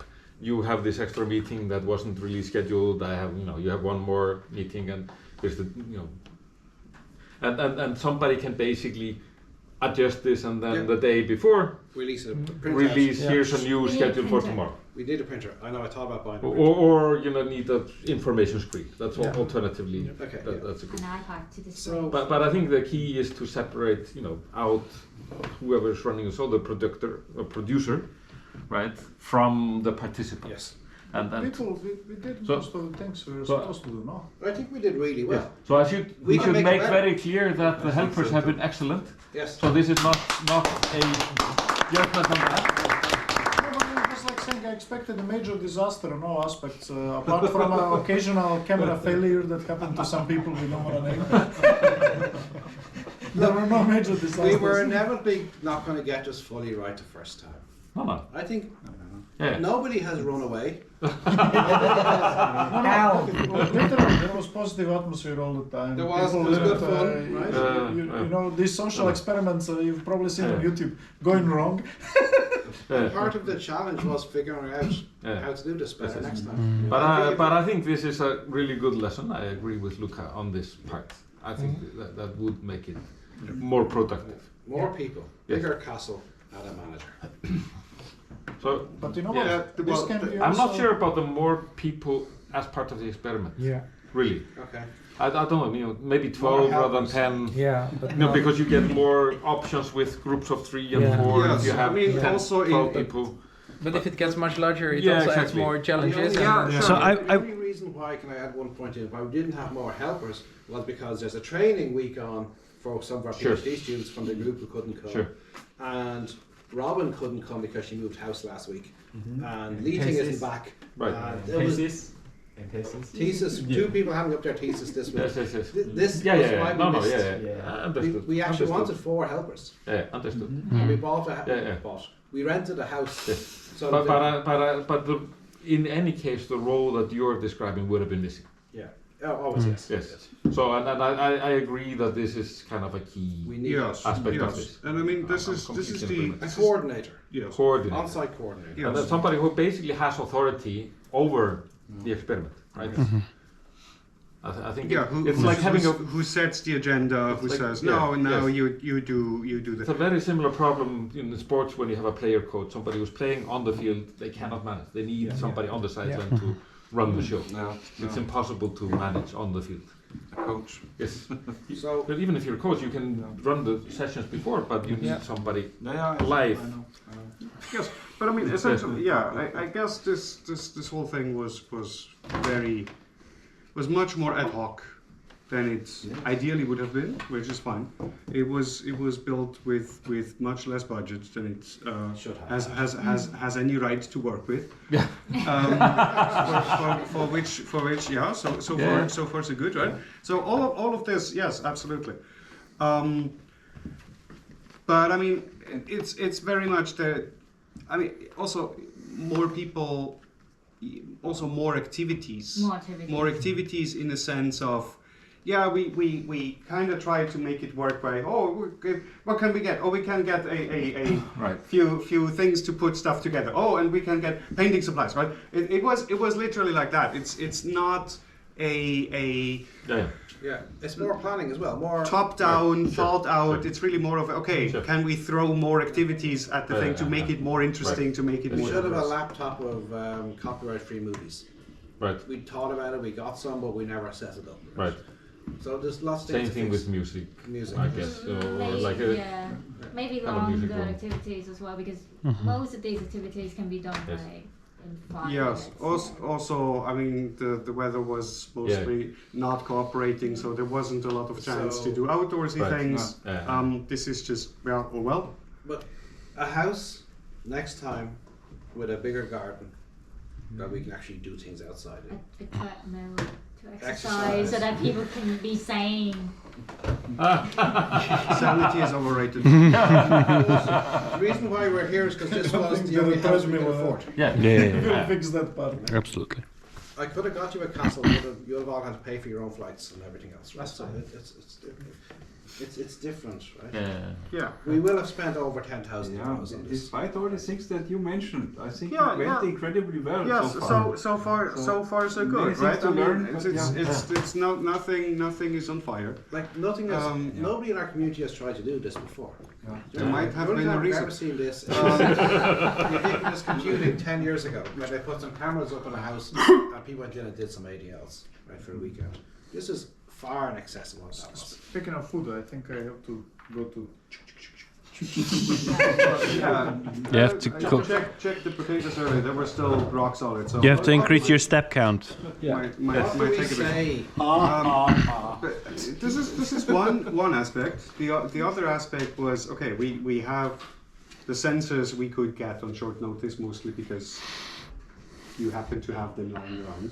You have this extra meeting that wasn't really scheduled. You have one more meeting, and there's and somebody can basically adjust this, and then Yeah. the day before Release a print release Yeah. here's a new We need a schedule for printer. tomorrow. We need a printer. I know. I thought about buying a Or, printer. need an information screen. That's Yeah. alternatively. Okay, That, yeah. That's a good. An iPad to display. So- But I think the key is to separate, out whoever's running the show, the producer, right, from the participant. Yes. And People, we did So- most of the things we were so- supposed to do, no? I think we did really well. yeah. So we can should make make it better. very clear that the helpers have been excellent. Yes. So this is not a judgment on that. No, but it was like saying I expected a major disaster in all aspects, apart from an occasional camera failure that happened to some people we don't want to name. There were no major disasters. We were inevitably not going to get this fully right the first time. No. I think Yeah. nobody has run away. Literally, there was positive atmosphere all the time. There was- People it was good didn't, fun, right? You know, these social experiments you've probably seen on YouTube going wrong. Part of the challenge was figuring out Yeah. how to do this better next time. But I think this is a really good lesson. I agree with Luca on this part. I think that would make it more productive. More people, Yes. bigger castle, and a manager. So But you know Yeah, what? This well, can be I'm not also- sure about the more people as part of the experiment. Yeah. Really, Okay. I don't know. Maybe 12 rather than 10. Yeah, but Because you get more options with groups of 3 and Yeah. 4. Yes, If you have I mean, 10, also 12 in- people. But if it gets much larger, it Yeah, also adds exactly. more challenges. The only, and- So the I- only reason why, can I add one point in, why we didn't have more helpers was because there's a training week on for some of our Sure. PhD students from the group who couldn't come. Sure. And Robin couldn't come because she moved house last week. And Leeting isn't back. Right. And it was, And thesis. Thesis. Two people having up their thesis this week. Yes. This Yeah, was yeah, why yeah. we No, missed. Understood. We actually Understood. wanted 4 helpers. Yeah, understood. And we bought Yeah. we rented a house. Yes. So But in any case, the role that you're describing would have been missing. always yes. Yes. So, and I agree that this is kind of a key We need aspect of this. And I mean, this I'm is completely the in agreement. a coordinator, yes. Coordinator. on-site coordinator. Yes. And that's somebody who basically has authority over the experiment, right? I think it's like having who sets the agenda, who like- says yeah, no, yes. you do It's the a very similar problem in the sports when you have a player coach, somebody who's playing on the field, they cannot manage. They need somebody on the sideline to run the show. It's impossible to manage on the field. A coach. Yes. So But even if you're a coach, you can run the sessions before, but you need somebody live. I know. yes. But I mean, essentially, I guess this whole thing was much more ad hoc than it ideally would have been, which is fine. It was built with much less budget than it should have. has any right to work with. Yeah. For which yeah. So far so good, right? So all of this, yes, absolutely. But I mean, it's very much the. I mean, also more people. Also more activities. More activities in the sense of, we kind of try to make it work by, what can we get? Oh, we can get a Right. few things to put stuff together. Oh, and we can get painting supplies, right? It was literally like that. It's not a Yeah. it's more planning as well. More top down, Sure, thought out. sure. It's really more of Sure. can we throw more activities at the thing to make it more interesting, to make it We more. should have a diverse. laptop of copyright-free movies. Right. We thought about it, we got some, but we never set it up. Right. So there's lots of Same things to thing fix. with music, Music. I guess. Or Maybe, like maybe have a music longer room. activities as well, because most of these activities can be done Yes. in 5 Yes. minutes. Also, I mean, the weather was mostly not cooperating, so there wasn't a lot of chance to So- do outdoorsy Right. things. Yeah. This is just well. But a house next time with a bigger garden that we can actually do things outside in. A treadmill to Exercise. exercise so that people can be sane. Sanity is overrated. The reason why we're here is because this was the only house we could afford. Yeah. We'll fix that part. Absolutely. I could have got you a castle, but you'd have all had to pay for your own flights and everything else. Right? So it's different, right? Yeah. We will have spent over 10,000 Yeah, euros on this. despite all the things that you mentioned, I think Yeah, it went yeah. incredibly well Yes. so far. So far so many good, things right? to I mean, learn, it's but it's nothing is on fire. Like nothing nobody in our community has tried to do this before. There might have The only been a time I've reason. ever seen this is ubiquitous computing 10 years ago, where they put some cameras up in a house and people went in and did some ADLs, right, for a weekend. This is far in excess of what that was. Speaking of food, I think I have to go to. You have to check the potato survey. They were still rock solid. So You have to increase your step count. Might What do we take a bit. say? But this is one aspect. The other aspect was we have the sensors we could get on short notice, mostly because you happen to have them lying around.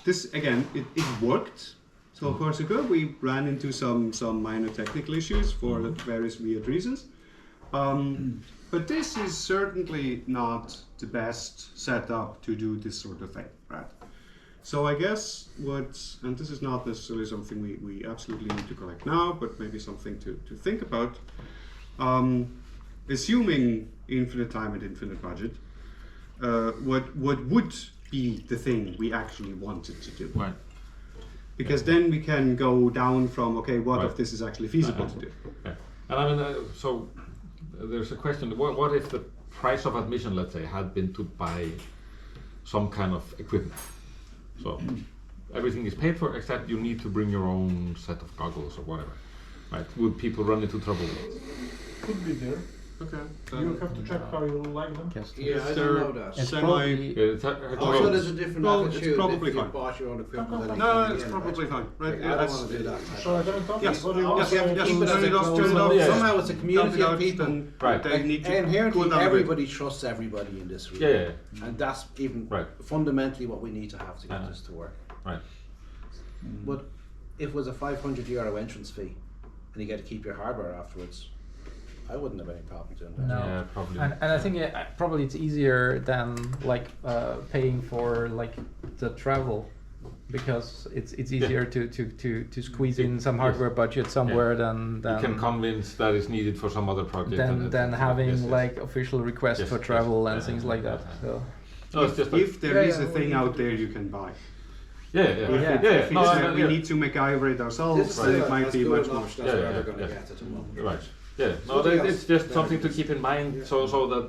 This again, it worked. So far so good. We ran into some minor technical issues for various weird reasons. But this is certainly not the best setup to do this sort of thing, right? So I guess and this is not necessarily something we absolutely need to collect now, but maybe something to think about. Assuming infinite time and infinite budget, what would be the thing we actually wanted to do? Right. Because then we can go down from what Right. if this is actually feasible to do? Yeah. And I mean, so there's a question: what if the price of admission, let's say, had been to buy some kind of equipment? So everything is paid for, except you need to bring your own set of goggles or whatever. Right? Would people run into trouble with it? Could be there. Okay. You have to check how you like them. Yes. Yeah, I They're don't know that. It's semi. probably Yeah, it's hard to Also, know. there's a different Well, it's attitude probably if you fine. bought your own equipment. than No, if it's you probably fine, right? Like, I don't want to do that. So I don't talk. Yes, What do you yes, want? yes, Keep it as turn a it off, closed turn it loop. off. Yeah. Somehow it's a Dump community it of out, people. then Right. they need to Inherently, cool down a bit. everybody trusts everybody in this room. Yeah. And that's even Right. fundamentally what we need to have to get Uh-huh. this to work. Right. But if it was a €500 entrance fee and you get to keep your hardware afterwards, I wouldn't have any problem doing that. No. Yeah, probably. And I think probably it's easier than like paying for like the travel, because it's easier to squeeze in some Yes. hardware budget somewhere than You can convince that is needed for some other project. than having yes, yes. like official requests Yes, for yes. travel and Yeah, things yeah, like that. yeah. So No, it's just like, If there is Yeah, a thing out there you can buy. yeah. If Yeah. it's Yeah. that No, we yeah. need to MacGyver it ourselves, This is then it still might as be good much an more. option as Yeah, we're yeah, ever going to yeah. get at the moment. Right. Yeah. No, Something it's else just very something to good. keep in mind, Yeah. so that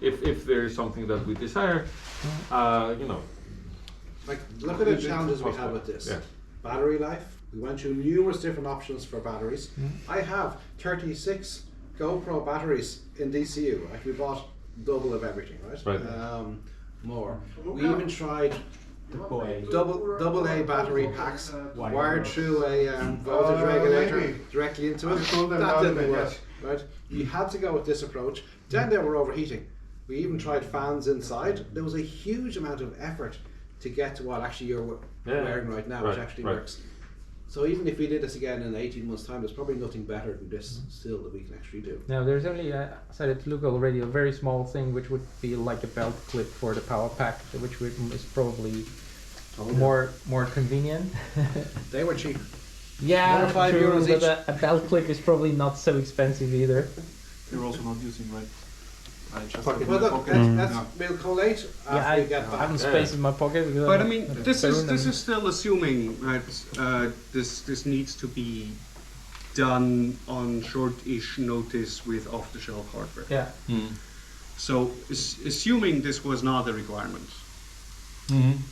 if there is something that we desire, Like, look at the It's challenges we possible. have with this. Yeah. Battery life. We went through numerous different options for batteries. I have 36 GoPro batteries in DCU. Like, we bought double of everything, right? Right. More. We even tried Boy. double A battery packs wired through a voltage regulator directly into it. That didn't work, right? You had to go with this approach. Then they were overheating. We even tried fans inside. There was a huge amount of effort to get to what actually you're wearing right now, which Right, actually right. works. So even if we did this again in 18 months' time, there's probably nothing better than this still that we can actually do. now there's only started to look already a very small thing which would be like a belt clip for the power pack, which is probably more convenient. They were cheap. Yeah, Another €5 true, each. but a belt clip is probably not so expensive either. You're also not using, right? I just Pocket. have Well, in my look, pocket. let's we'll collate after Yeah, we I get back. haven't space in my pocket. Because But I I'm mean, a this phone is and- still assuming, right? This needs to be done on short-ish notice with off-the-shelf hardware. Yeah. So, assuming this was not a requirement.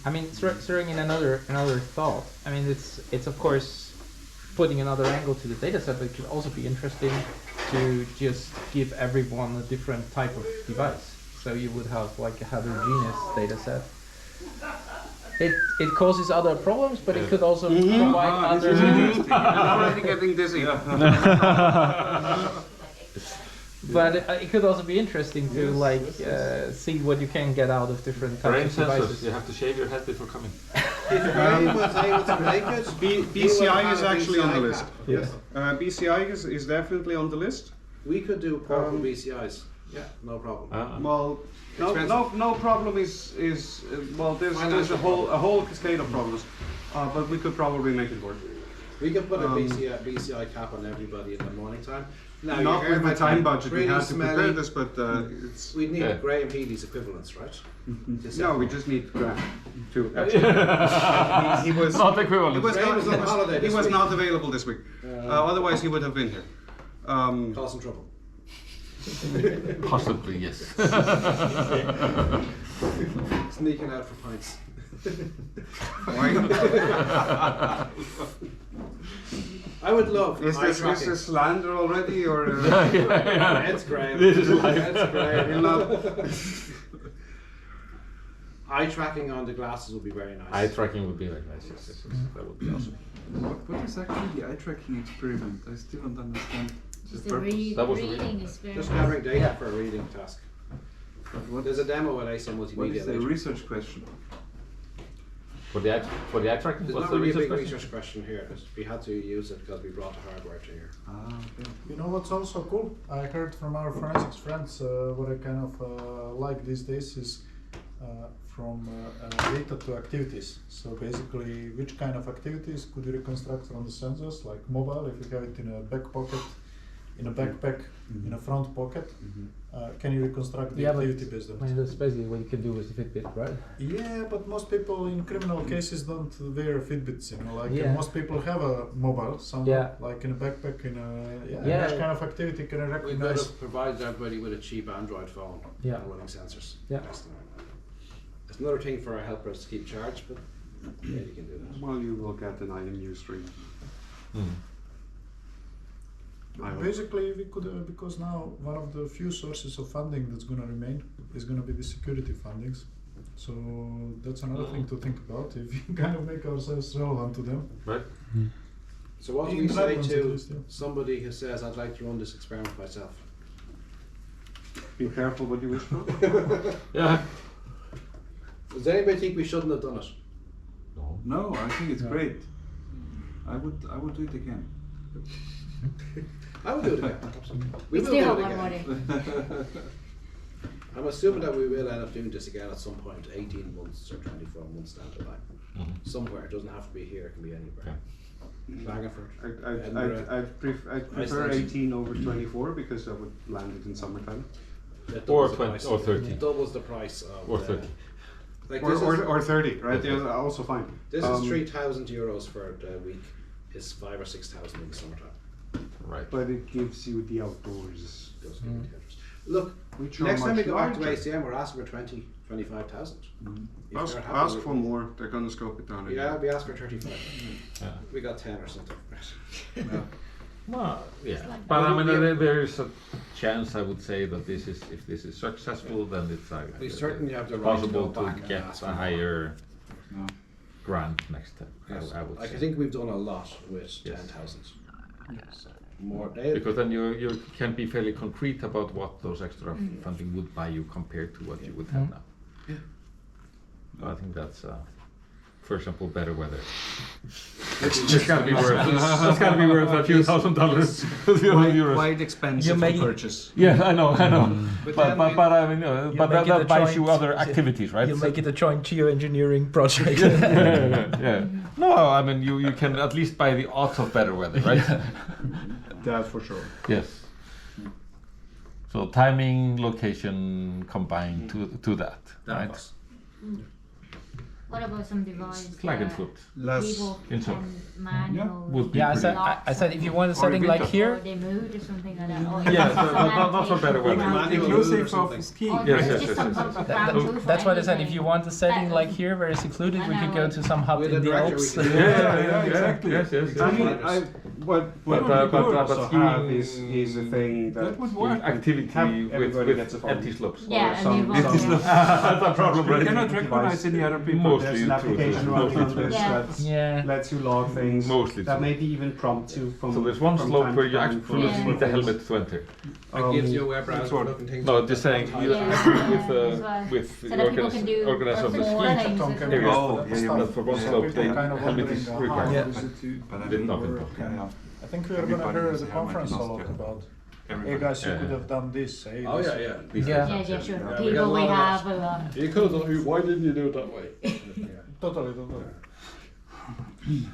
I mean, throwing in another thought. I mean, it's of course putting another angle to the data set, but it could also be interesting to just give everyone a different type of device. So you would have like a heterogeneous data set. It causes other problems, but it could also provide other. I'm already getting dizzy. But it could also be interesting to like see what you can get out of different brain types of sensors. devices. You have to shave your head before coming. If Graham was able to make it, he would BCI have is a actually on the BCI list. cap. Yes. BCI is definitely on the list. We could do portable BCIs. Yeah, no problem. Well, no problem is well. There's Financial a whole cascade of problems, but we could probably make it work. We could put a BCI cap on everybody in the morning time. Now, Not you heard with my the time budget we really had to prepare smelly. this, but it's We'd need Yeah. Graham Healy's equivalents, right? no. We just need Graham to actually. He was Not equivalent. He was Graham not. was on holiday He this was week. not available this week. Otherwise, he would have been here. Cause some trouble. Possibly, yes. Sneaking out for pints. I would love Is eye this tracking. a slander already, or? That's Graham. This is live. That's Graham. You'll not- Eye tracking on the glasses would be very nice. Eye tracking would be very nice. Yes. That would be awesome. What is actually the eye tracking experiment? I still don't understand the Just the purpose. That was the reading reading. is very Just gathering data for a reading task. But what There's a demo at ASA what Multimedia is the later. research question? For the eye tracking, There's what's not the really a research big question? research question here. We had to use it because we brought the hardware to here. Ah, okay. You know what's also cool? I heard from our forensics friends what I kind of like these days is from data to activities. So basically, which kind of activities could you reconstruct from the sensors, like mobile, if you have it in a back pocket, in a backpack, in a front pocket, can you reconstruct the Yeah, but activity based on I mean, it? that's basically what you can do with the Fitbit, right? Yeah, but most people in criminal cases don't wear Fitbits, you know, like Yeah. most people have a mobile somewhere, Yeah. like in a backpack, in a, Yeah. which kind of activity can I We could recognize? have provided everybody with a cheap Android phone Yeah. and running sensors. Yeah. next to them. It's another thing for our helpers to keep charge, but yeah, you can do that. Well, you will get an IMU stream. Basically, we could because now one of the few sources of funding that's going to remain is going to be the security fundings. So that's another thing to think about if we kind of make ourselves relevant to them. Right. So what do In we the say Netherlands at to least, yeah. somebody who says, I'd like to run this experiment myself? Be careful what you wish for. Yeah. Does anybody think we shouldn't have done it? No, I think it's great. I would do it again. I will do it again. Absolutely. We will still do have it one again. more. I'm assuming that we will end up doing this again at some point, 18 months or 24 months down the line. Somewhere. It doesn't have to be here, it can be anywhere. Klagenfurt, Edinburgh. I'd prefer Iceland. 18 over 24 because that would land it in summertime. That Or doubles the 20 price or of- 30. Doubles the price of. Or 30. Like Or, this or 30, right? Yeah. Yeah, also fine. is 3,000 euros for the week. Is 5,000 or 6,000 in the summertime. Right. But it gives you the outdoors. Those give you the interest. Look, Which are next time we much go back to larger. ACM, we're asking for 25,000. If Ask, they're happy ask with for it. more, they're gonna scope it down Yeah, again. we asked for 35. Yeah. We got 10 or something. Well, yeah. like- But I mean, there is a chance, I would say, that this is, if this is successful, then it's We certainly have the right to possible go to back and get ask a for more. higher No. grant next time. Yes. I would Like, say. I think we've done a lot with Yes. 10,000. So more. They, Because then you can be fairly concrete about what those extra funding would buy you compared to what you would have now. I think that's, for example, better weather. It's gotta be worth. That's gotta be worth a few $1,000s, a few euros. Quite expensive You make to it- purchase. Yeah, I know. But But then we- but I mean, but make that it a buys you joint- other activities, right? You make it a joint geoengineering project. Yeah. No, I mean you can at least buy the odds of better weather, right? That for sure. Yes. So timing, location combined to that, right? What about some device Klagenfurt. people in some- can manual? Would be Yeah, I pretty- said, I said if you want a setting like Or here, they moved or something like that. Or Yeah, it's so some not for better weather. adaptation Manual around- or Inclusive something. of ski. Or Yes, it's yes, just yes, some yes, sort yes. of ground truth that's or what I said. If anything. you want a setting That- like here where it's secluded, we could go to some hut With in a the director Alps. we can- Yeah, exactly. Yes, yes, yes. I mean, what But, we but also skiing have is a thing that, That would work. activity have with, everybody gets a phone. empty slopes. Yeah, some- and you want some- to- That's a problem, You right? cannot Device. recognize any other people. Mostly There's an true, application true. running on this Yeah. that Yeah. lets you log things. Mostly that true. maybe even prompt you from. So there's one from slope time where to you time actually Yeah. need the helmet to enter. It gives you a web browser That's for what- looking things No, up. just saying, you Yeah. with As well. with So the that people can do organizer of the more ski. things Tom as can well. do Oh, that yeah, stuff. But for one So slope, people they kind of helmet wondering is how required. hard But is it to I Did think nothing. we're- Yeah. I think we are going to Everybody hear has the a helmet, conference a not lot together. about. Hey Everybody. guys, you Yeah. could have done this. Hey, Oh, this- yeah, yeah. These Yeah. days. Yeah, sure. Yeah, we got People a we lot of have a lot. You could have done. Why didn't you do it that way? Totally.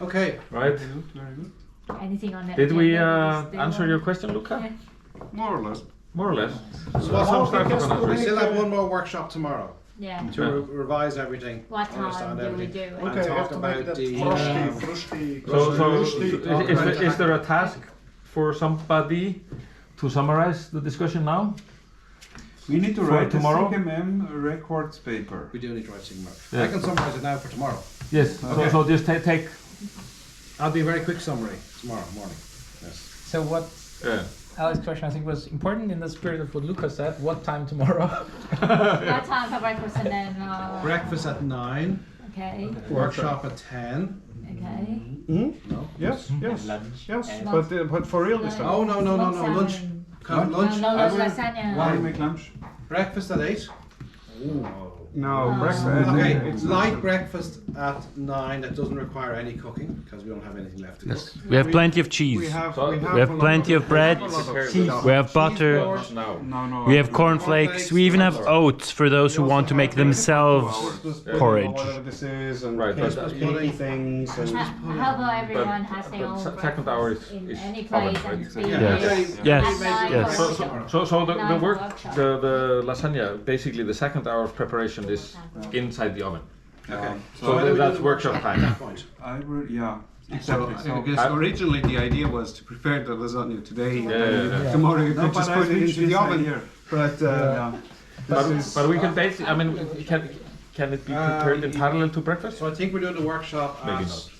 Okay. Right? Very good. Anything on that? Did we agenda because answer they your want- question, Luca? Yeah. More or less. More or less. So what's Some up? stuff because we're not We really- still have one more workshop tomorrow Yeah. to revise everything. What time understand do we everything. do it? And Okay, you talk have to make about that the, frosty. So is there a task for somebody to summarize the discussion now? We need to For write tomorrow? a CMM records paper. We do need to write something more. Yeah. I can summarize it now for tomorrow. Yes. Okay. So just take. I'll be a very quick summary tomorrow morning. Yes. So what Yeah. Alex's question I think was important in the spirit of what Lucas said. What time tomorrow? What time for breakfast and then? Breakfast at 9. Okay. Workshop at 10. Okay. No. Yes, yes, yes. Lunch. But for real this time. Oh no no no no lunch. Come lunch. No, I no, will- lasagna. Why make lunch? Breakfast at 8. No, Oh. breakfast. Okay, It's light breakfast at 9 that doesn't require any cooking because we don't have anything left to cook. We have plenty of We cheese. have, So- we have, We have a lot plenty of bread. we have a lot of Cheese. stuff. We have butter. Not now. No. We have cornflakes. We even have oats for those who want to make themselves Christmas pudding, porridge. Whatever this is, and Right, but Christmas that- cakey things. And How about everyone has their but own second hour is- breakfast in is any oven, place right? and Exactly. be Yeah. there Yes. at Yes. 9 Yes. for So, workshop. so the Nine work, workshop. the lasagna, basically the second hour of preparation is inside the oven. Okay. So when do we that's do the workshop at time. that point? I will. Yeah. so, Exactly. So because originally the idea was to prepare the lasagna today, and Yeah, then yeah, yeah. tomorrow you no, could but just I put it switched into the this oven. here. But Yeah. But we can basically, I mean, can it be prepared in parallel to breakfast? So I think we're doing the workshop Maybe at not.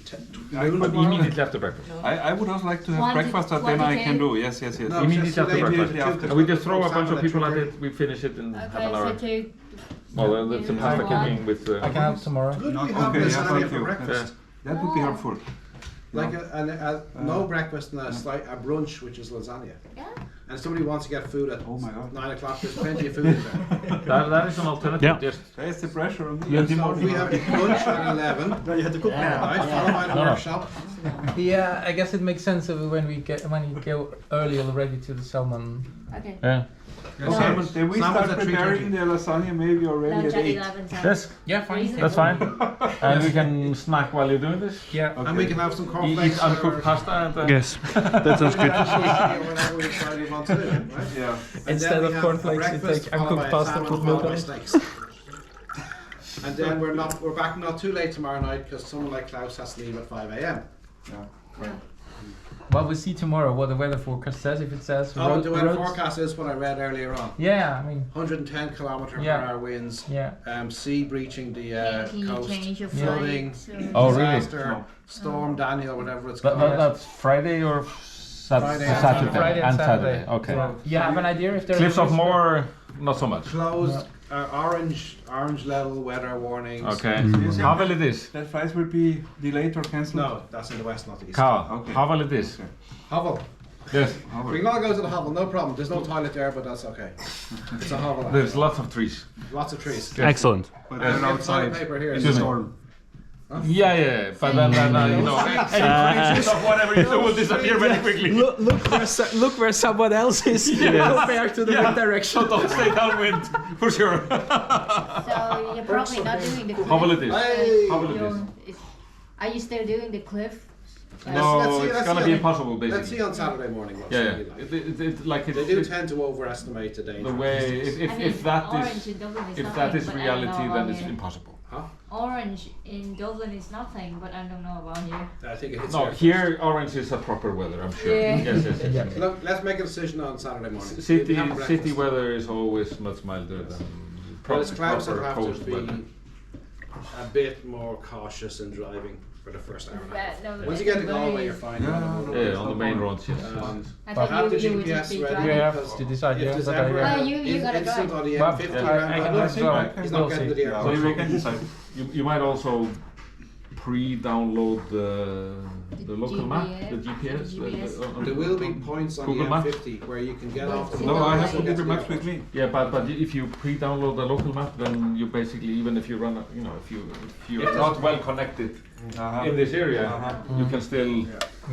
Immediately after breakfast. I would also like to have Want it- breakfast, but want then it I can in? do. Yes. No, Immediately just after today, breakfast. after. And we just throw a bunch of Salmon people at 3:30. it. We finish it in half Okay, an hour. so two. Well, that's a perfect cooking with. I can help tomorrow. Could we Okay, have yeah, lasagna thank for you. breakfast? That would be Oh. helpful. Like no breakfast and a brunch, which is lasagna. Yeah. And somebody wants to get food at Oh my God. 9 o'clock, there's plenty of food in there. That is an alternative. Yeah. Just There's the pressure on me. Yeah, So if we have brunch at 11, No, you had to cook now. right, followed by the No, no. workshop. Yeah, I guess it makes sense when you go early already to the salmon. Okay. yeah. Okay, then we Salmon's start at preparing 3:30. the lasagna maybe already Lunch at at 8. 11. So Yes, Yeah, fine. that's fine. And we can snack while you're doing this. Yeah. And we can have some Eat cornflakes uncooked pasta and. Yes, that sounds good. whenever we decide we want to do it, right? Yeah. And Instead then we of have cornflakes, a you breakfast take uncooked followed by a pasta, salmon, put milk followed by on it. steaks. And then we're back not too late tomorrow night because someone like Klaus has to leave at 5 a.m. Well, we'll see tomorrow what the weather forecast says. If it says Oh, and the weather roads- forecast is what I read earlier on. Yeah, I mean, 110 kilometre per Yeah. hour winds, yeah. Sea breaching the can you coast, change your flooding, flight? Oh, really? disaster, Storm Daniel, whatever it's That, called. that's Friday or Friday and Saturday? Friday and Saturday. Okay. So, you have an idea if there's Cliffs a of risk? Moher, not so much. Closed, orange level weather warnings. Okay. Mm. How will it is? That flights will be delayed or cancelled? No, that's in the west, not the east. Carl, Okay. how will it is? Okay. Hovel. Yes. We can all go to the hovel, no problem. There's no toilet there, but that's okay. It's a hovel. There's lots of trees. Lots of trees. Excellent. But And then we have outside toilet paper here. in so- the storm. Yeah, but then you know, any traces of whatever you do will disappear very quickly. Look where someone else is compared to the wind direction. So don't stay downwind, for sure. So you're probably not doing the cliff. How will it is? Hey! How will it is? Are you still doing the cliff? No, let's it's see gonna on- be impossible, Let's basically. see on Saturday morning what's Yeah, really like. like They do it, tend to overestimate the danger. the way I mean, if that orange is in Dublin is if nothing, that is but I don't reality, know then about it's here. impossible. Orange in Dublin is nothing, but I don't know about here. I think it hits No, there here orange is a proper weather, I'm sure. Yeah. Yes, yes, yes. first. Look, let's make a decision on Saturday morning. City We have breakfast. city weather is always much milder than But it's Klaus that proper have coast to be weather. a bit more cautious in driving for the first hour and a half. No, Once you get to Galway, you're fine. Yeah, on the main roads, yes. I But have thought the you would GPS just be ready. driving. Yeah, because to decide. If Yeah, there's but ever I, Oh, you gotta incident drive. on the Well, M50 I around can Dublin, as well. he's not getting to the We'll airport. So we can decide. You might also pre-download the local map, the GPS. on There will be points on Google the Maps. M50 where you can get off the No, I have and get Google to the Maps airport. with me. Yeah, but if you pre-download the local map, then you basically, even if you run, if you're If not well connected in this area, you can still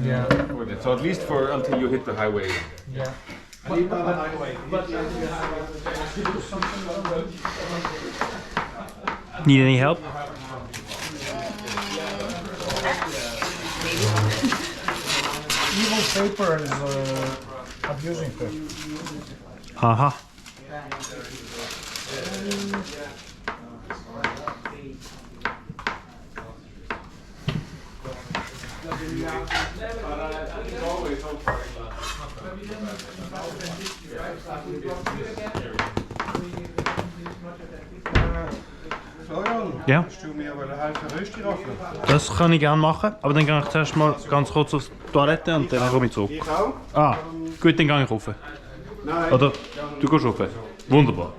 yeah, with it. So at least for until you hit the highway. yeah. And even on the highway. Need any help? Evil paper is abusing her. Haha. Florian, Ja, du mir helfen, Rösti raffen? das kann ich gerne machen, aber dann gehe ich zuerst mal ganz kurz auf die Toilette und dann komme ich zurück. Ich auch? Ah, gut, dann gehe ich rauf. Nein. Oder du gehst rauf. Wunderbar.